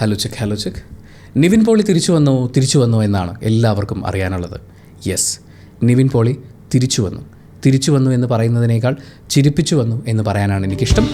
Hello check. Nivin Pauly തിരിച്ചു വന്നു എന്നാണ് എല്ലാവർക്കും അറിയാനുള്ളത്. യെസ്, നിവിൻ പോളി തിരിച്ചു വന്നു എന്ന് പറയുന്നതിനേക്കാൾ ചിരിപ്പിച്ചു വന്നു എന്ന് പറയാനാണ് എനിക്കിഷ്ടം.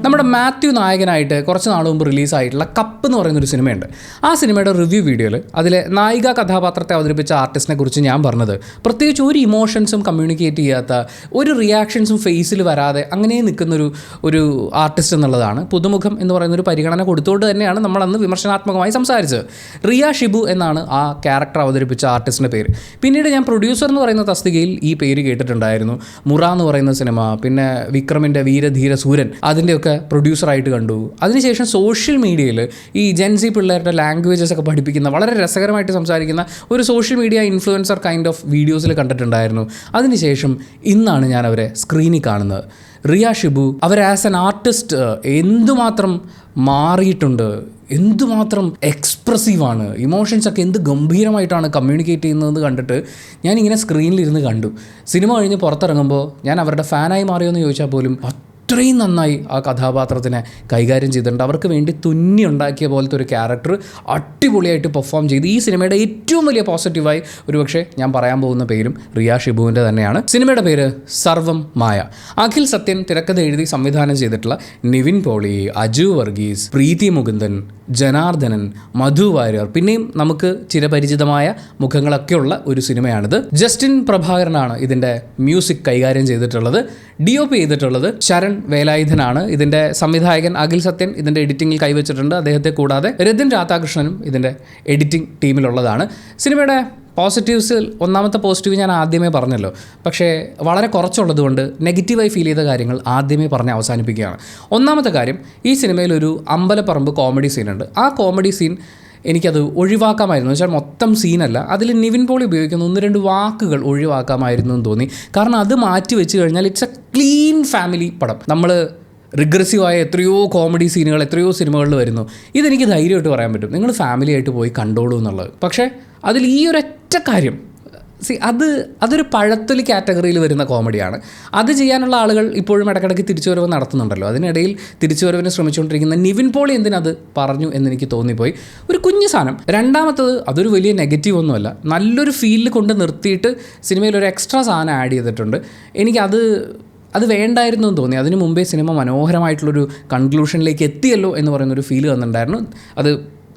നമ്മുടെ മാത്യു നായകനായിട്ട് കുറച്ച് നാൾ മുമ്പ് റിലീസായിട്ടുള്ള കപ്പ് എന്ന് പറയുന്നൊരു സിനിമയുണ്ട്. ആ സിനിമയുടെ റിവ്യൂ വീഡിയോയിൽ അതിലെ നായിക കഥാപാത്രത്തെ അവതരിപ്പിച്ച ആർട്ടിസ്റ്റിനെ കുറിച്ച് ഞാൻ പറഞ്ഞത് പ്രത്യേകിച്ച് ഒരു ഇമോഷൻസും കമ്മ്യൂണിക്കേറ്റ് ചെയ്യാത്ത, ഒരു റിയാക്ഷൻസും ഫേസിൽ വരാതെ അങ്ങനെ നിൽക്കുന്നൊരു ആർട്ടിസ്റ്റ് എന്നുള്ളതാണ്. പുതുമുഖം എന്ന് പറയുന്നൊരു പരിഗണന കൊടുത്തുകൊണ്ട് തന്നെയാണ് നമ്മളന്ന് വിമർശനാത്മകമായി സംസാരിച്ചത്. റിയ ഷിബു എന്നാണ് ആ ക്യാരക്ടർ അവതരിപ്പിച്ച ആർട്ടിസ്റ്റിൻ്റെ പേര്. പിന്നീട് ഞാൻ പ്രൊഡ്യൂസർ എന്ന് പറയുന്ന തസ്തികയിൽ ഈ പേര് കേട്ടിട്ടുണ്ടായിരുന്നു. മുറ എന്ന് പറയുന്ന സിനിമ, പിന്നെ വിക്രമിൻ്റെ വീരധീര സൂരൻ, അതിൻ്റെയൊക്കെ പ്രൊഡ്യൂസറായിട്ട് കണ്ടു. അതിനുശേഷം സോഷ്യൽ മീഡിയയിൽ ഈ ജെൻസി പിള്ളേരുടെ ലാംഗ്വേജസ് ഒക്കെ പഠിപ്പിക്കുന്ന, വളരെ രസകരമായിട്ട് സംസാരിക്കുന്ന ഒരു social media influencer kind of വീഡിയോസിൽ കണ്ടിട്ടുണ്ടായിരുന്നു. അതിനുശേഷം ഇന്നാണ് ഞാൻ അവരെ സ്ക്രീനിൽ കാണുന്നത്. റിയ ഷിബു അവർ ആസ് എൻ ആർട്ടിസ്റ്റ് എന്തുമാത്രം മാറിയിട്ടുണ്ട്, എന്തുമാത്രം എക്സ്പ്രസീവാണ്, ഇമോഷൻസൊക്കെ എന്ത് ഗംഭീരമായിട്ടാണ് കമ്മ്യൂണിക്കേറ്റ് ചെയ്യുന്നതെന്ന് കണ്ടിട്ട് ഞാനിങ്ങനെ സ്ക്രീനിലിരുന്ന് കണ്ടു. സിനിമ കഴിഞ്ഞ് പുറത്തിറങ്ങുമ്പോൾ ഞാൻ അവരുടെ ഫാനായി മാറിയോ എന്ന് ചോദിച്ചാൽ പോലും അത്രയും നന്നായി ആ കഥാപാത്രത്തിനെ കൈകാര്യം ചെയ്തിട്ടുണ്ട്. അവർക്ക് വേണ്ടി തുന്നി ഉണ്ടാക്കിയ പോലത്തെ ഒരു ക്യാരക്ടർ അടിപൊളിയായിട്ട് പെർഫോം ചെയ്ത് ഈ സിനിമയുടെ ഏറ്റവും വലിയ പോസിറ്റീവായി ഒരുപക്ഷെ ഞാൻ പറയാൻ പോകുന്ന പേരും റിയ ഷിബുവിൻ്റെ തന്നെയാണ്. സിനിമയുടെ പേര് സർവം മായ. അഖിൽ സത്യൻ തിരക്കഥ എഴുതി സംവിധാനം ചെയ്തിട്ടുള്ള നിവിൻ പോളി, അജു വർഗീസ്, പ്രീതി മുകുന്ദൻ, ജനാർദ്ദനൻ, മധു വാര്യർ, പിന്നെയും നമുക്ക് ചിരപരിചിതമായ മുഖങ്ങളൊക്കെയുള്ള ഒരു സിനിമയാണിത്. ജസ്റ്റിൻ പ്രഭാകരനാണ് ഇതിൻ്റെ മ്യൂസിക് കൈകാര്യം ചെയ്തിട്ടുള്ളത്. DOP ചെയ്തിട്ടുള്ളത് ശരൺ വേലായുധനാണ്. ഇതിൻ്റെ സംവിധായകൻ അഖിൽ സത്യൻ ഇതിൻ്റെ എഡിറ്റിങ്ങിൽ കൈവച്ചിട്ടുണ്ട്. അദ്ദേഹത്തെ കൂടാതെ രതിൻ രാധാകൃഷ്ണനും ഇതിൻ്റെ എഡിറ്റിംഗ് ടീമിലുള്ളതാണ്. സിനിമയുടെ പോസിറ്റീവ്സ്, ഒന്നാമത്തെ പോസിറ്റീവ് ഞാൻ ആദ്യമേ പറഞ്ഞല്ലോ, പക്ഷേ വളരെ കുറച്ചുള്ളതുകൊണ്ട് നെഗറ്റീവായി ഫീൽ ചെയ്ത കാര്യങ്ങൾ ആദ്യമേ പറഞ്ഞ് അവസാനിപ്പിക്കുകയാണ്. ഒന്നാമത്തെ കാര്യം, ഈ സിനിമയിലൊരു അമ്പലപ്പറമ്പ് കോമഡി സീനുണ്ട്. ആ കോമഡി സീൻ എനിക്കത് ഒഴിവാക്കാമായിരുന്നു. വെച്ചാൽ മൊത്തം സീനല്ല, അതിൽ നിവിൻ പോളി ഉപയോഗിക്കുന്ന 1-2 വാക്കുകൾ ഒഴിവാക്കാമായിരുന്നു എന്ന് തോന്നി. കാരണം അത് മാറ്റി വെച്ച് കഴിഞ്ഞാൽ ഇറ്റ്സ് എ ക്ലീൻ ഫാമിലി പടം. നമ്മൾ റിഗ്രസീവായ എത്രയോ കോമഡി സീനുകൾ എത്രയോ സിനിമകളിൽ വരുന്നു. ഇതെനിക്ക് ധൈര്യമായിട്ട് പറയാൻ പറ്റും, നിങ്ങൾ ഫാമിലിയായിട്ട് പോയി കണ്ടോളൂ എന്നുള്ളത്. പക്ഷേ അതിൽ ഈ ഒരൊറ്റ കാര്യം, അതൊരു പഴത്തൊലി കാറ്റഗറിയിൽ വരുന്ന കോമഡിയാണ്. അത് ചെയ്യാനുള്ള ആളുകൾ ഇപ്പോഴും ഇടയ്ക്കിടയ്ക്ക് തിരിച്ചുവരവ് നടത്തുന്നുണ്ടല്ലോ. അതിനിടയിൽ തിരിച്ചുവരവിന് ശ്രമിച്ചുകൊണ്ടിരിക്കുന്ന നിവിൻ പോളി എന്തിനത് പറഞ്ഞു എന്നെനിക്ക് തോന്നിപ്പോയി. ഒരു കുഞ്ഞു സാധനം. രണ്ടാമത്തത്, അതൊരു വലിയ നെഗറ്റീവ് ഒന്നുമല്ല, നല്ലൊരു ഫീലിൽ കൊണ്ട് നിർത്തിയിട്ട് സിനിമയിൽ ഒരു എക്സ്ട്രാ സാധനം ആഡ് ചെയ്തിട്ടുണ്ട്. അത് വേണ്ടായിരുന്നു എന്ന് തോന്നി. അതിന് മുമ്പേ സിനിമ മനോഹരമായിട്ടുള്ളൊരു കൺക്ലൂഷനിലേക്ക് എത്തിയല്ലോ എന്ന് പറയുന്നൊരു ഫീൽ വന്നിട്ടുണ്ടായിരുന്നു. അത്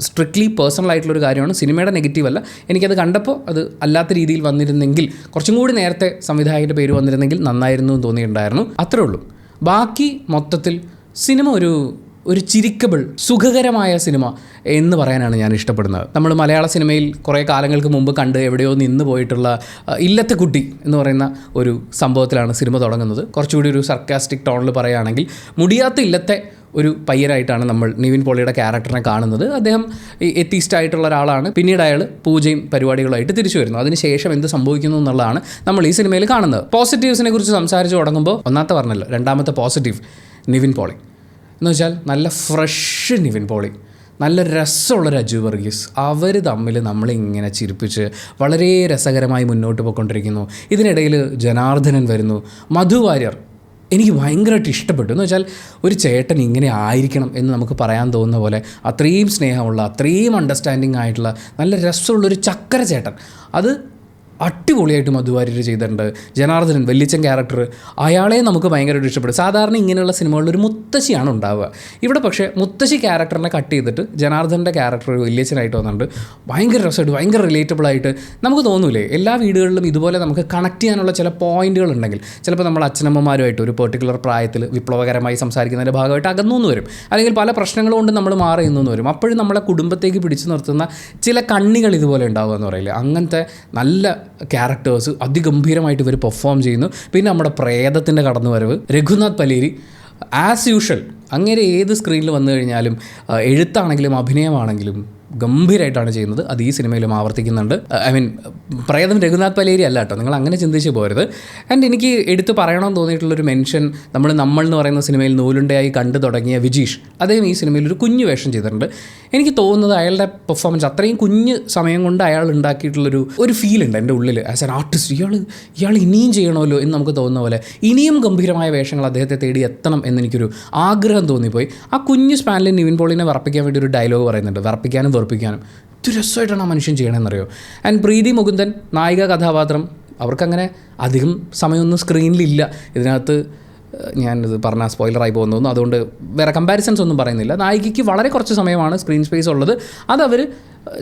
സ്ട്രിക്ട്ലി പേഴ്സണൽ ആയിട്ടുള്ളൊരു കാര്യമാണ്, സിനിമയുടെ നെഗറ്റീവ് അല്ല. എനിക്കത് കണ്ടപ്പോൾ അത് അല്ലാത്ത രീതിയിൽ വന്നിരുന്നെങ്കിൽ, കുറച്ചും കൂടി നേരത്തെ സംവിധായകൻ്റെ പേര് വന്നിരുന്നെങ്കിൽ നന്നായിരുന്നു എന്ന് തോന്നിയിട്ടുണ്ടായിരുന്നു. അത്രേ ഉള്ളൂ. ബാക്കി മൊത്തത്തിൽ സിനിമ ഒരു ചിരിക്കബിൾ, സുഖകരമായ സിനിമ എന്ന് പറയാനാണ് ഞാൻ ഇഷ്ടപ്പെടുന്നത്. നമ്മൾ മലയാള സിനിമയിൽ കുറേ കാലങ്ങൾക്ക് മുമ്പ് കണ്ട് എവിടെയോ നിന്ന് പോയിട്ടുള്ള ഇല്ലത്തെ കുട്ടി എന്ന് പറയുന്ന ഒരു സംഭവത്തിലാണ് സിനിമ തുടങ്ങുന്നത്. കുറച്ചുകൂടി ഒരു സർക്കാസ്റ്റിക് ടോണിൽ പറയുകയാണെങ്കിൽ, മുടിയാത്ത ഇല്ലത്തെ ഒരു പയ്യനായിട്ടാണ് നമ്മൾ നിവിൻ പോളിയുടെ ക്യാരക്ടറിനെ കാണുന്നത്. അദ്ദേഹം എത്തീസ്റ്റ് ആയിട്ടുള്ള ഒരാളാണ്. പിന്നീട് അയാൾ പൂജയും പരിപാടികളായിട്ട് തിരിച്ചു വരുന്നു. അതിനുശേഷം എന്ത് സംഭവിക്കുന്നു എന്നുള്ളതാണ് നമ്മൾ ഈ സിനിമയിൽ കാണുന്നത്. പോസിറ്റീവ്സിനെ കുറിച്ച് സംസാരിച്ച് തുടങ്ങുമ്പോൾ ഒന്നാമത്തെ പറഞ്ഞല്ലോ, രണ്ടാമത്തെ പോസിറ്റീവ് നിവിൻ പോളി എന്ന് വെച്ചാൽ നല്ല ഫ്രഷ് നിവിൻ പോളി, നല്ല രസമുള്ളൊരു അജു വർഗീസ്. അവർ തമ്മിൽ നമ്മളിങ്ങനെ ചിരിപ്പിച്ച് വളരെ രസകരമായി മുന്നോട്ട് പോയിക്കൊണ്ടിരിക്കുന്നു. ഇതിനിടയിൽ ജനാർദ്ദനൻ വരുന്നു, മധു വാര്യർ എനിക്ക് ഭയങ്കരമായിട്ട് ഇഷ്ടപ്പെട്ടു. എന്ന് വെച്ചാൽ ഒരു ചേട്ടൻ ഇങ്ങനെ ആയിരിക്കണം എന്ന് നമുക്ക് പറയാൻ തോന്നുന്ന പോലെ അത്രയും സ്നേഹമുള്ള, അത്രയും അണ്ടർസ്റ്റാൻഡിങ് ആയിട്ടുള്ള നല്ല രസമുള്ളൊരു ചക്കര ചേട്ടൻ, അത് അടിപൊളിയായിട്ട് മധുവാര്യർ ചെയ്തിട്ടുണ്ട്. ജനാർദ്ദനൻ വല്യച്ഛൻ ക്യാരക്ടർ, അയാളെ നമുക്ക് ഭയങ്കരമായിട്ട് ഇഷ്ടപ്പെടും. സാധാരണ ഇങ്ങനെയുള്ള സിനിമകളിൽ ഒരു മുത്തശ്ശിയാണ് ഉണ്ടാവുക. ഇവിടെ പക്ഷേ മുത്തശ്ശി ക്യാരക്ടറിനെ കട്ട് ചെയ്തിട്ട് ജനാർദ്ദൻ്റെ ക്യാരക്ടർ വല്യച്ഛനായിട്ട് വന്നിട്ടുണ്ട്. ഭയങ്കര രസമായിട്ട്, ഭയങ്കര റിലേറ്റബിളായിട്ട് നമുക്ക് തോന്നൂലേ. എല്ലാ വീടുകളിലും ഇതുപോലെ നമുക്ക് കണക്ട് ചെയ്യാനുള്ള ചില പോയിന്റുകൾ ഉണ്ടെങ്കിൽ, ചിലപ്പോൾ നമ്മൾ അച്ഛനമ്മമാരുമായിട്ട് ഒരു പെർട്ടിക്കുലർ പ്രായത്തിൽ വിപ്ലവകരമായി സംസാരിക്കുന്നതിൻ്റെ ഭാഗമായിട്ട് അകന്നു വരും, അല്ലെങ്കിൽ പല പ്രശ്നങ്ങൾ കൊണ്ട് നമ്മൾ മാറി നിന്നു വരും. അപ്പോഴും നമ്മളെ കുടുംബത്തേക്ക് പിടിച്ചു നിർത്തുന്ന ചില കണ്ണികൾ ഇതുപോലെ ഉണ്ടാവുക എന്ന് പറയില്ലേ, അങ്ങനത്തെ നല്ല ക്യാരക്ടേഴ്സ് അതിഗംഭീരമായിട്ട് ഇവർ പെർഫോം ചെയ്യുന്നു. പിന്നെ നമ്മുടെ പ്രേതത്തിൻ്റെ കടന്നുവരവ്, രഘുനാഥ് പലേരി ആസ് യൂഷ്വൽ, അങ്ങനെ ഏത് സ്ക്രീനിൽ വന്നു കഴിഞ്ഞാലും എഴുത്താണെങ്കിലും അഭിനയമാണെങ്കിലും ഗംഭീരമായിട്ടാണ് ചെയ്യുന്നത്. അത് ഈ സിനിമയിലും ആവർത്തിക്കുന്നുണ്ട്. പ്രേതം രഘുനാഥ് പലേരി അല്ല കേട്ടോ, നിങ്ങൾ അങ്ങനെ ചിന്തിച്ച് പോരുത്. ആൻഡ് എനിക്ക് എടുത്ത് പറയണമെന്ന് തോന്നിയിട്ടുള്ളൊരു മെൻഷൻ, നമ്മൾ എന്ന് പറയുന്ന സിനിമയിൽ നൂലുണ്ടയായി കണ്ടു തുടങ്ങിയ വിജീഷ്, അദ്ദേഹം ഈ സിനിമയിൽ ഒരു കുഞ്ഞു വേഷം ചെയ്തിട്ടുണ്ട്. എനിക്ക് തോന്നുന്നത് അയാളുടെ പെർഫോമൻസ് അത്രയും കുഞ്ഞ് സമയം കൊണ്ട് അയാൾ ഉണ്ടാക്കിയിട്ടുള്ളൊരു ഫീലുണ്ട് എൻ്റെ ഉള്ളിൽ ആസ് ആൻ ആർട്ടിസ്റ്റ്. ഇയാൾ ഇനിയും ചെയ്യണമല്ലോ എന്ന് നമുക്ക് തോന്നുന്ന പോലെ ഇനിയും ഗംഭീരമായ വേഷങ്ങൾ അദ്ദേഹത്തെ തേടി എത്തണം എന്നെനിക്കൊരു ആഗ്രഹം തോന്നിപ്പോയി. ആ കുഞ്ഞ് സ്പാനിൽ നിവിൻ പോളിനെ വിറപ്പിക്കാൻ വേണ്ടി ഒരു ഡയലോഗ് പറയുന്നുണ്ട്, വിറപ്പിക്കാനും വെറുപ്പിക്കാനും. ഇത് രസമായിട്ടാണ് ആ മനുഷ്യൻ ചെയ്യണമെന്നറിയോ. ആൻഡ് പ്രീതി മുകുന്ദൻ നായിക കഥാപാത്രം, അവർക്കങ്ങനെ അധികം സമയമൊന്നും സ്ക്രീനിലില്ല ഇതിനകത്ത്. ഞാനിത് പറഞ്ഞാൽ സ്പോയിലറായി പോകുന്നു, അതുകൊണ്ട് വേറെ കമ്പാരിസൺസ് ഒന്നും പറയുന്നില്ല. നായികയ്ക്ക് വളരെ കുറച്ച് സമയമാണ് സ്ക്രീൻ സ്പേസ് ഉള്ളത്. അതവർ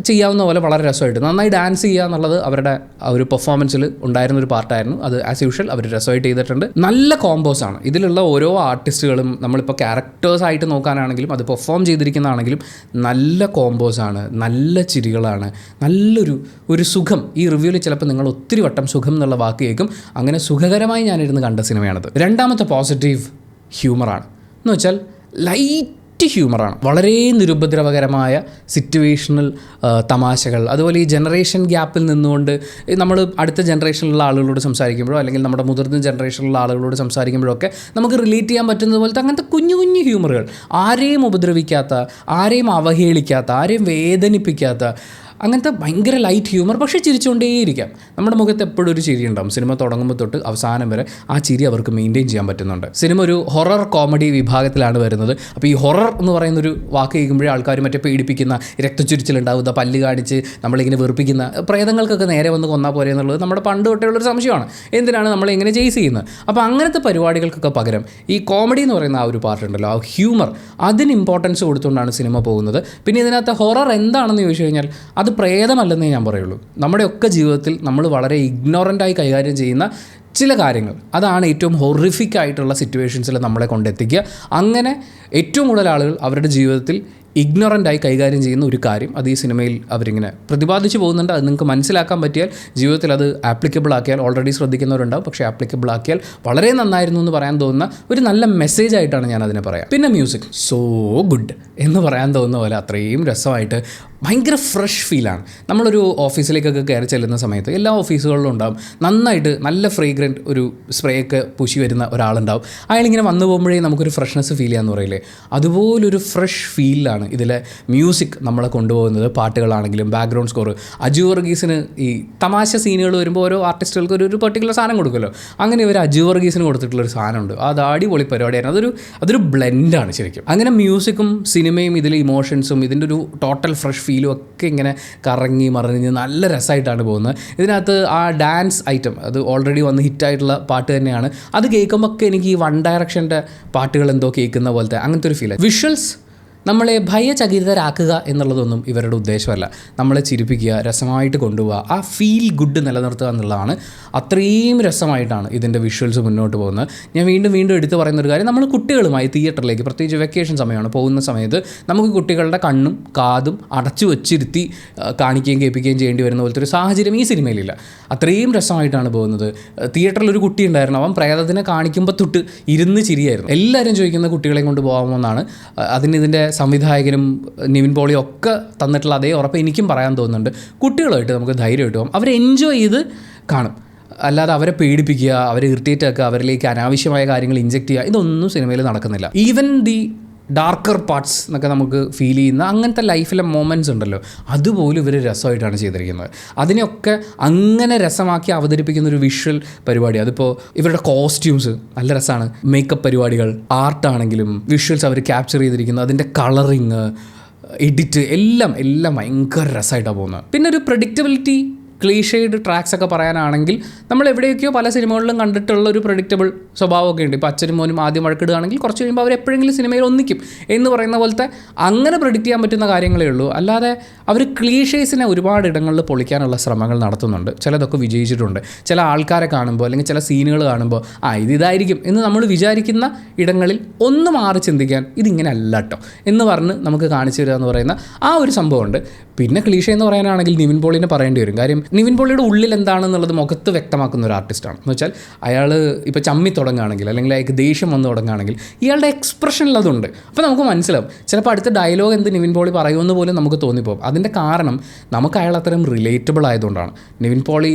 ചെയ്യാവുന്ന പോലെ വളരെ രസമായിട്ട് നന്നായി ഡാൻസ് ചെയ്യുക എന്നുള്ളത് അവരുടെ ആ ഒരു പെർഫോമൻസിൽ ഉണ്ടായിരുന്നൊരു പാർട്ടായിരുന്നു. അത് ആസ് യൂഷ്വൽ അവർ രസമായിട്ട് ചെയ്തിട്ടുണ്ട്. നല്ല കോമ്പോസാണ് ഇതിലുള്ള ഓരോ ആർട്ടിസ്റ്റുകളും. നമ്മളിപ്പോൾ ക്യാരക്ടേഴ്സായിട്ട് നോക്കാനാണെങ്കിലും അത് പെർഫോം ചെയ്തിരിക്കുന്നതാണെങ്കിലും നല്ല കോമ്പോസാണ്, നല്ല ചിരികളാണ്, നല്ലൊരു സുഖം. ഈ റിവ്യൂവിൽ ചിലപ്പോൾ നിങ്ങൾ ഒത്തിരി വട്ടം സുഖം എന്നുള്ള വാക്ക് കേൾക്കും. അങ്ങനെ സുഖകരമായി ഞാനിരുന്ന് കണ്ട സിനിമയാണത്. രണ്ടാമത്തെ പോസിറ്റീവ് ഹ്യൂമറാണ്. എന്ന് വെച്ചാൽ ലൈറ്റ് ഹ്യൂമറാണ്. വളരെ നിരുപദ്രവകരമായ സിറ്റുവേഷണൽ തമാശകൾ. അതുപോലെ ഈ ജനറേഷൻ ഗ്യാപ്പിൽ നിന്നുകൊണ്ട് നമ്മൾ അടുത്ത ജനറേഷനിലുള്ള ആളുകളോട് സംസാരിക്കുമ്പോഴോ അല്ലെങ്കിൽ നമ്മുടെ മുതിർന്ന ജനറേഷനിലുള്ള ആളുകളോട് സംസാരിക്കുമ്പോഴൊക്കെ നമുക്ക് റിലേറ്റ് ചെയ്യാൻ പറ്റുന്നത് പോലത്തെ അങ്ങനത്തെ കുഞ്ഞു കുഞ്ഞു ഹ്യൂമറുകൾ, ആരെയും ഉപദ്രവിക്കാത്ത, ആരെയും അവഹേളിക്കാത്ത, ആരെയും വേദനിപ്പിക്കാത്ത അങ്ങനത്തെ ഭയങ്കര ലൈറ്റ് ഹ്യൂമർ. പക്ഷേ ചിരിച്ചുകൊണ്ടേയിരിക്കാം. നമ്മുടെ മുഖത്ത് എപ്പോഴും ഒരു ചിരി ഉണ്ടാവും. സിനിമ തുടങ്ങുമ്പോൾ തൊട്ട് അവസാനം വരെ ആ ചിരി അവർക്ക് മെയിൻറ്റെയിൻ ചെയ്യാൻ പറ്റുന്നുണ്ട്. സിനിമ ഒരു ഹൊറർ കോമഡി വിഭാഗത്തിലാണ് വരുന്നത്. അപ്പോൾ ഈ ഹൊറർ എന്ന് പറയുന്നൊരു വാക്ക് കേൾക്കുമ്പോഴേ ആൾക്കാർ മറ്റേ പേടിപ്പിക്കുന്ന, രക്തച്ചുരിച്ചിലുണ്ടാവുന്ന, പല്ല് കാണിച്ച് നമ്മളിങ്ങനെ വെറുപ്പിക്കുന്ന പ്രേതങ്ങൾക്കൊക്കെ നേരെ വന്ന് കൊന്നാൽ പോരെ എന്നുള്ളത് നമ്മുടെ പണ്ട് തൊട്ടുള്ളൊരു സംശയമാണ്. എന്തിനാണ് നമ്മളിങ്ങനെ ചേസ് ചെയ്യുന്നത്? അപ്പോൾ അങ്ങനത്തെ പരിപാടികൾക്കൊക്കെ പകരം ഈ കോമഡി എന്ന് പറയുന്ന ആ ഒരു പാർട്ടുണ്ടല്ലോ, ആ ഹ്യൂമർ, അതിന് ഇമ്പോർട്ടൻസ് കൊടുത്തുകൊണ്ടാണ് സിനിമ പോകുന്നത്. പിന്നെ ഇതിനകത്ത് ഹൊറർ എന്താണെന്ന് ചോദിച്ചു കഴിഞ്ഞാൽ അത് പ്രേതമല്ലെന്നേ ഞാൻ പറയുള്ളൂ. നമ്മുടെയൊക്കെ ജീവിതത്തിൽ നമ്മൾ വളരെ ഇഗ്നോറൻ്റായി കൈകാര്യം ചെയ്യുന്ന ചില കാര്യങ്ങൾ, അതാണ് ഏറ്റവും ഹൊറിഫിക് ആയിട്ടുള്ള സിറ്റുവേഷൻസിൽ നമ്മളെ കൊണ്ടെത്തിക്കുക. അങ്ങനെ ഏറ്റവും കൂടുതൽ ആളുകൾ അവരുടെ ജീവിതത്തിൽ ഇഗ്നോറൻ്റായി കൈകാര്യം ചെയ്യുന്ന ഒരു കാര്യം അത് ഈ സിനിമയിൽ അവരിങ്ങനെ പ്രതിപാദിച്ച് പോകുന്നുണ്ട്. അത് നിങ്ങൾക്ക് മനസ്സിലാക്കാൻ പറ്റിയാൽ, ജീവിതത്തിൽ അത് ആപ്ലിക്കബിൾ ആക്കിയാൽ, ഓൾറെഡി ശ്രദ്ധിക്കുന്നവരുണ്ടാവും, പക്ഷേ ആപ്ലിക്കബിൾ ആക്കിയാൽ വളരെ നന്നായിരുന്നു എന്ന് പറയാൻ തോന്നുന്ന ഒരു നല്ല മെസ്സേജ് ആയിട്ടാണ് ഞാൻ അതിനെ പറയാം. പിന്നെ മ്യൂസിക് സോ ഗുഡ് എന്ന് പറയാൻ തോന്നുന്ന പോലെ അത്രയും രസമായിട്ട് ഭയങ്കര ഫ്രഷ് ഫീലാണ്. നമ്മളൊരു ഓഫീസിലേക്കൊക്കെ കയറി ചെല്ലുന്ന സമയത്ത് എല്ലാ ഓഫീസുകളിലും ഉണ്ടാവും നന്നായിട്ട് നല്ല ഫ്രേഗ്രൻറ്റ് ഒരു സ്പ്രേ ഒക്കെ പൂശി വരുന്ന ഒരാളുണ്ടാവും. അയാളിങ്ങനെ വന്നു പോകുമ്പോഴേ നമുക്കൊരു ഫ്രഷ്നെസ് ഫീൽ ചെയ്യാമെന്ന് പറയില്ലേ, അതുപോലൊരു ഫ്രഷ് ഫീലാണ് ഇതിലെ മ്യൂസിക് നമ്മളെ കൊണ്ടുപോകുന്നത്. പാട്ടുകളാണെങ്കിലും ബാക്ക്ഗ്രൗണ്ട് സ്കോർ. അജു വർഗീസിന് ഈ തമാശ സീനുകൾ വരുമ്പോൾ ഓരോ ആർട്ടിസ്റ്റുകൾക്ക് ഒരു പെർട്ടിക്കുലർ സാധനം കൊടുക്കുമല്ലോ. അങ്ങനെ ഇവർ അജു വർഗീസിന് കൊടുത്തിട്ടുള്ളൊരു സാധനമുണ്ട്. അത് അടിപൊളി പരിപാടിയായിരുന്നു. അതൊരു ബ്ലെൻഡാണ് ശരിക്കും. അങ്ങനെ മ്യൂസിക്കും സിനിമയും ഇതിലെ ഇമോഷൻസും ഇതിൻ്റെ ഒരു ടോട്ടൽ ഫ്രഷ് ഫീലും ഒക്കെ ഇങ്ങനെ കറങ്ങി മറിഞ്ഞ് നല്ല രസമായിട്ടാണ് പോകുന്നത്. ഇതിനകത്ത് ആ ഡാൻസ് ഐറ്റം അത് ഓൾറെഡി വന്ന് ഹിറ്റായിട്ടുള്ള പാട്ട് തന്നെയാണ്. അത് കേൾക്കുമ്പോൾ ഒക്കെ എനിക്ക് ഈ വൺ ഡയറക്ഷൻ്റെ പാട്ടുകൾ എന്തോ കേൾക്കുന്ന പോലത്തെ അങ്ങനത്തെ ഒരു ഫീൽ. വിഷ്വൽസ് നമ്മളെ ഭയചകിതരാക്കുക എന്നുള്ളതൊന്നും ഇവരുടെ ഉദ്ദേശമല്ല. നമ്മളെ ചിരിപ്പിക്കുക, രസമായിട്ട് കൊണ്ടുപോകുക, ആ ഫീൽ ഗുഡ് നിലനിർത്തുക എന്നുള്ളതാണ്. അത്രയും രസമായിട്ടാണ് ഇതിൻ്റെ വിഷ്വൽസ് മുന്നോട്ട് പോകുന്നത്. ഞാൻ വീണ്ടും എടുത്ത് പറയുന്നൊരു കാര്യം, നമ്മൾ കുട്ടികളുമായി തിയേറ്ററിലേക്ക്, പ്രത്യേകിച്ച് വെക്കേഷൻ സമയമാണ്, പോകുന്ന സമയത്ത് നമുക്ക് കുട്ടികളുടെ കണ്ണും കാതും അടച്ചു വച്ചിരുത്തി കാണിക്കുകയും കേൾപ്പിക്കുകയും ചെയ്യേണ്ടി വരുന്ന പോലത്തെ ഒരു സാഹചര്യം ഈ സിനിമയിലില്ല. അത്രയും രസമായിട്ടാണ് പോകുന്നത്. തിയേറ്ററിലൊരു കുട്ടി ഉണ്ടായിരുന്നു, അവൻ പ്രേതത്തിനെ കാണിക്കുമ്പോൾ തൊട്ട് ഇരുന്ന് ചിരിയായിരുന്നു. എല്ലാവരും ചോദിക്കുന്ന കുട്ടികളെയും കൊണ്ട് പോകാമെന്നാണ്. ഇതിൻ്റെ സംവിധായകനും നിവിൻ പോളിയും ഒക്കെ തന്നിട്ടുള്ള അതേ ഉറപ്പ് എനിക്കും പറയാൻ തോന്നുന്നുണ്ട്. കുട്ടികളുമായിട്ട് നമുക്ക് ധൈര്യമായിട്ട് പോകാം. അവർ എൻജോയ് ചെയ്ത് കാണും. അല്ലാതെ അവരെ പേടിപ്പിക്കുക, അവരെ ഇറിറ്റേറ്റ് ആക്കുക, അവരിലേക്ക് അനാവശ്യമായ കാര്യങ്ങൾ ഇഞ്ചെക്ട് ചെയ്യുക, ഇതൊന്നും സിനിമയിൽ നടക്കുന്നില്ല. ഈവൻ ദി ഡാർക്കർ പാർട്സ് എന്നൊക്കെ നമുക്ക് ഫീൽ ചെയ്യുന്ന അങ്ങനത്തെ ലൈഫിലെ മൊമെൻറ്റ്സ് ഉണ്ടല്ലോ, അതുപോലും ഇവർ രസമായിട്ടാണ് ചെയ്തിരിക്കുന്നത്. അതിനെയൊക്കെ അങ്ങനെ രസമാക്കി അവതരിപ്പിക്കുന്ന ഒരു വിഷ്വൽ പരിപാടി. അതിപ്പോൾ ഇവരുടെ കോസ്റ്റ്യൂംസ് നല്ല രസമാണ്. മേക്കപ്പ് പരിപാടികൾ, ആർട്ടാണെങ്കിലും വിഷ്വൽസ് അവർ ക്യാപ്ചർ ചെയ്തിരിക്കുന്നത്, അതിൻ്റെ കളറിങ്, എഡിറ്റ് എല്ലാം ഭയങ്കര രസമായിട്ടാണ് പോകുന്നത്. പിന്നെ ഒരു പ്രഡിക്റ്റബിലിറ്റി, ക്ലീഷേഡ് ട്രാക്സ് ഒക്കെ പറയാനാണെങ്കിൽ നമ്മൾ എവിടെയൊക്കെയോ പല സിനിമകളിലും കണ്ടിട്ടുള്ള ഒരു പ്രഡിക്റ്റബിൾ സ്വഭാവമൊക്കെ ഉണ്ട്. ഇപ്പോൾ അച്ഛനും മോനും ആദ്യം വഴക്കിടുകയാണെങ്കിൽ കുറച്ച് കഴിയുമ്പോൾ അവർ എപ്പോഴെങ്കിലും സിനിമയിൽ ഒന്നിക്കും എന്ന് പറയുന്ന പോലത്തെ അങ്ങനെ പ്രെഡിക്റ്റ് ചെയ്യാൻ പറ്റുന്ന കാര്യങ്ങളേ ഉള്ളൂ. അല്ലാതെ അവർ ക്ലീഷേസിനെ ഒരുപാട് ഇടങ്ങളിൽ പൊളിക്കാനുള്ള ശ്രമങ്ങൾ നടത്തുന്നുണ്ട്. ചിലതൊക്കെ വിജയിച്ചിട്ടുണ്ട്. ചില ആൾക്കാരെ കാണുമ്പോൾ അല്ലെങ്കിൽ ചില സീനുകൾ കാണുമ്പോൾ ഇതായിരിക്കും എന്ന് നമ്മൾ വിചാരിക്കുന്ന ഇടങ്ങളിൽ ഒന്ന് മാറി ചിന്തിക്കാൻ ഇതിങ്ങനെ അല്ല കേട്ടോ എന്ന് പറഞ്ഞ് നമുക്ക് കാണിച്ചു തരിക എന്ന് പറയുന്ന ആ ഒരു സംഭവമുണ്ട്. പിന്നെ ക്ലീഷേ എന്ന് പറയാനാണെങ്കിൽ നിവിൻ പോളിനെ പറയേണ്ടി വരും. കാര്യം നിവിൻ പോളിയുടെ ഉള്ളിൽ എന്താണെന്നുള്ളത് മുഖത്ത് വ്യക്തമാക്കുന്ന ഒരു ആർട്ടിസ്റ്റാണ്. എന്ന് വെച്ചാൽ അയാൾ ഇപ്പോൾ ചമ്മി തുടങ്ങുകയാണെങ്കിൽ അല്ലെങ്കിൽ അയാൾക്ക് ദേഷ്യം വന്ന് തുടങ്ങുകയാണെങ്കിൽ ഇയാളുടെ എക്സ്പ്രഷനിൽ അതുണ്ട്. അപ്പോൾ നമുക്ക് മനസ്സിലാവും ചിലപ്പോൾ അടുത്ത ഡയലോഗ് എന്ത് നിവിൻ പോളി പറയുമെന്ന് പോലും നമുക്ക് തോന്നിപ്പോകും. അതിൻ്റെ കാരണം നമുക്ക് അയാൾ അത്രയും റിലേറ്റബിൾ ആയതുകൊണ്ടാണ്. നിവിൻ പോളി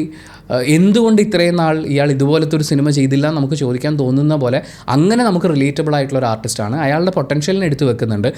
എന്തുകൊണ്ട് ഇത്രയും നാൾ ഇയാൾ ഇതുപോലത്തെ ഒരു സിനിമ ചെയ്തില്ല നമുക്ക് ചോദിക്കാൻ തോന്നുന്ന പോലെ അങ്ങനെ നമുക്ക് റിലേറ്റബിൾ ആയിട്ടുള്ള ഒരു ആർട്ടിസ്റ്റാണ്. അയാളുടെ പൊട്ടൻഷ്യലിനെ എടുത്ത് വെക്കുന്നുണ്ട്.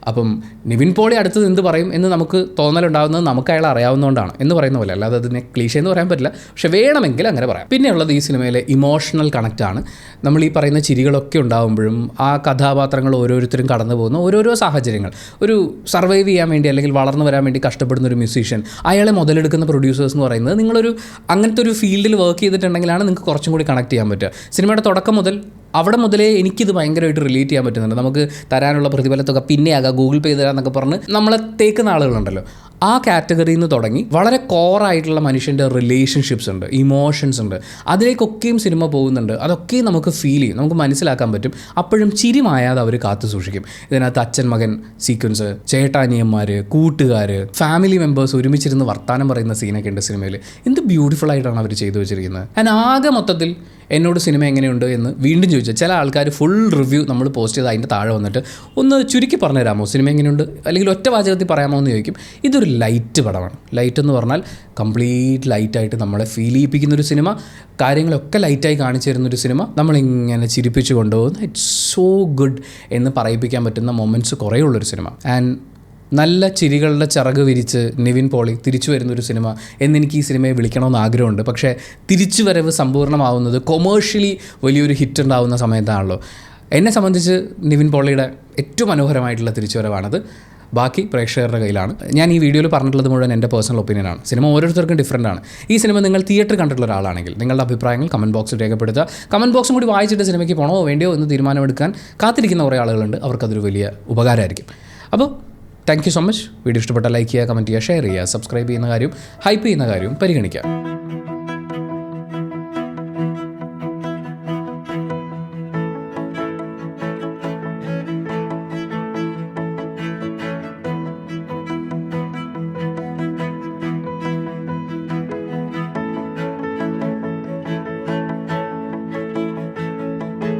അപ്പം നിവിൻ പോളി അടുത്തത് എന്ത് പറയും എന്ന് നമുക്ക് തോന്നലുണ്ടാകുന്നത് നമുക്ക് അയാൾ അറിയാവുന്നതുകൊണ്ടാണ് എന്ന് പറയുന്ന പോലെ. അല്ലാതെ അതിനെ ക്ലീഷേ എന്ന് പറയാൻ പറ്റില്ല, പക്ഷെ വേണമെങ്കിൽ അങ്ങനെ പറയാം. പിന്നെയുള്ളത് ഈ സിനിമയിലെ ഇമോഷണൽ കണക്റ്റാണ്. നമ്മൾ ഈ പറയുന്ന ചിരികളൊക്കെ ഉണ്ടാകുമ്പോഴും ആ കഥാപാത്രങ്ങൾ ഓരോരുത്തരും കടന്നു പോകുന്ന ഓരോരോ സാഹചര്യങ്ങൾ, ഒരു സർവൈവ് ചെയ്യാൻ വേണ്ടി അല്ലെങ്കിൽ വളർന്നു വരാൻ വേണ്ടി കഷ്ടപ്പെടുന്ന ഒരു മ്യൂസീഷ്യൻ, അയാളെ മുതലെടുക്കുന്ന പ്രൊഡ്യൂസേഴ്സ് എന്ന് പറയുന്നത് നിങ്ങളൊരു അങ്ങനത്തെ ഒരു ഫീൽഡിൽ വർക്ക് ചെയ്തിട്ടുണ്ടെങ്കിലാണ് നിങ്ങൾക്ക് കുറച്ചും കൂടി കണക്ട് ചെയ്യാൻ പറ്റുക. സിനിമയുടെ തുടക്കം മുതൽ അവിടെ മുതലേ എനിക്കിത് ഭയങ്കരമായിട്ട് റിലേറ്റ് ചെയ്യാൻ പറ്റുന്നുണ്ട്. നമുക്ക് തരാനുള്ള പ്രതിഫലത്തൊക്കെ പിന്നെയാകാം, ഗൂഗിൾ പേ തരാമെന്നൊക്കെ പറഞ്ഞ് നമ്മളെ തേക്കുന്ന ആളുകളുണ്ടല്ലോ. ആ കാറ്റഗറിയിൽ നിന്ന് തുടങ്ങി വളരെ കോറായിട്ടുള്ള മനുഷ്യൻ്റെ റിലേഷൻഷിപ്സ് ഉണ്ട്, ഇമോഷൻസ് ഉണ്ട്, അതിലേക്കൊക്കെയും സിനിമ പോകുന്നുണ്ട്. അതൊക്കെയും നമുക്ക് ഫീൽ ചെയ്യും, നമുക്ക് മനസ്സിലാക്കാൻ പറ്റും. അപ്പോഴും ചിരി മായാതെ അവർ കാത്തു സൂക്ഷിക്കും. ഇതിനകത്ത് അച്ഛൻ മകൻ സീക്വൻസ്, ചേട്ടാനിയന്മാർ, കൂട്ടുകാർ, ഫാമിലി മെമ്പേഴ്സ് ഒരുമിച്ചിരുന്ന് വർത്താനം പറയുന്ന സീനൊക്കെ ഉണ്ട് സിനിമയിൽ. എന്ത് ബ്യൂട്ടിഫുൾ ആയിട്ടാണ് അവർ ചെയ്തു വെച്ചിരിക്കുന്നത്. ഞാൻ ആകെ മൊത്തത്തിൽ എന്നോട് സിനിമ എങ്ങനെയുണ്ട് എന്ന് വീണ്ടും ചോദിച്ചു. ചില ആൾക്കാർ ഫുൾ റിവ്യൂ നമ്മൾ പോസ്റ്റ് ചെയ്ത് അതിൻ്റെ താഴെ വന്നിട്ട് ഒന്ന് ചുരുക്കി പറഞ്ഞു തരാമോ സിനിമ എങ്ങനെയുണ്ട്, അല്ലെങ്കിൽ ഒറ്റ വാചകത്തിൽ പറയാമോ എന്ന് ചോദിക്കും. ഇതൊരു ലൈറ്റ് പടമാണ്. ലൈറ്റ് എന്ന് പറഞ്ഞാൽ കംപ്ലീറ്റ് ലൈറ്റായിട്ട് നമ്മളെ ഫീൽ ചെയ്യിപ്പിക്കുന്നൊരു സിനിമ, കാര്യങ്ങളൊക്കെ ലൈറ്റായി കാണിച്ചു തരുന്നൊരു സിനിമ, നമ്മളിങ്ങനെ ചിരിപ്പിച്ച് കൊണ്ടുപോകുന്ന ഇറ്റ്സ് സോ ഗുഡ് എന്ന് പറയിപ്പിക്കാൻ പറ്റുന്ന മൊമെൻറ്റ്സ് കുറേ ഉള്ളൊരു സിനിമ. ആൻഡ് നല്ല ചിരികളുടെ ചിറക് വിരിച്ച് നിവിൻ പോളി തിരിച്ചു വരുന്നൊരു സിനിമ എന്നെനിക്ക് ഈ സിനിമയെ വിളിക്കണമെന്ന് ആഗ്രഹമുണ്ട്. പക്ഷേ തിരിച്ചു വരവ് സമ്പൂർണ്ണമാവുന്നത് കൊമേഴ്ഷ്യലി വലിയൊരു ഹിറ്റ് ഉണ്ടാവുന്ന സമയത്താണല്ലോ. എന്നെ സംബന്ധിച്ച് നിവിൻ പോളിയുടെ ഏറ്റവും മനോഹരമായിട്ടുള്ള തിരിച്ചുവരവാണത്. ബാക്കി പ്രേക്ഷകരുടെ കയ്യിലാണ്. ഞാൻ ഈ വീഡിയോയിൽ പറഞ്ഞിട്ടുള്ളത് മുഴുവൻ എൻ്റെ പേഴ്സണൽ ഒപ്പീനിയനാണ്. സിനിമ ഓരോരുത്തർക്കും ഡിഫറൻ്റ് ആണ്. ഈ സിനിമ നിങ്ങൾ തിയേറ്റർ കണ്ടിട്ടുള്ള ഒരാളാണെങ്കിൽ നിങ്ങളുടെ അഭിപ്രായങ്ങൾ കമൻറ്റ് ബോക്സിൽ രേഖപ്പെടുത്തുക. കമൻറ്റ് ബോക്സും കൂടി വായിച്ചിട്ട് സിനിമയ്ക്ക് പോകണോ വേണ്ടിയോ എന്ന് തീരുമാനമെടുക്കാൻ കാത്തിരിക്കുന്ന കുറേ ആളുകളുണ്ട്. അവർക്കതൊരു വലിയ ഉപകാരമായിരിക്കും. അപ്പോൾ thank you so much. Video ഇഷ്ടപ്പെട്ടാൽ ലൈക്ക് ചെയ്യുക, കമൻറ്റ് ചെയ്യുക, ഷെയർ ചെയ്യുക, സബ്സ്ക്രൈബ് ചെയ്യുന്ന കാര്യം, ഹൈപ്പ് ചെയ്യുന്ന കാര്യം പരിഗണിക്കുക.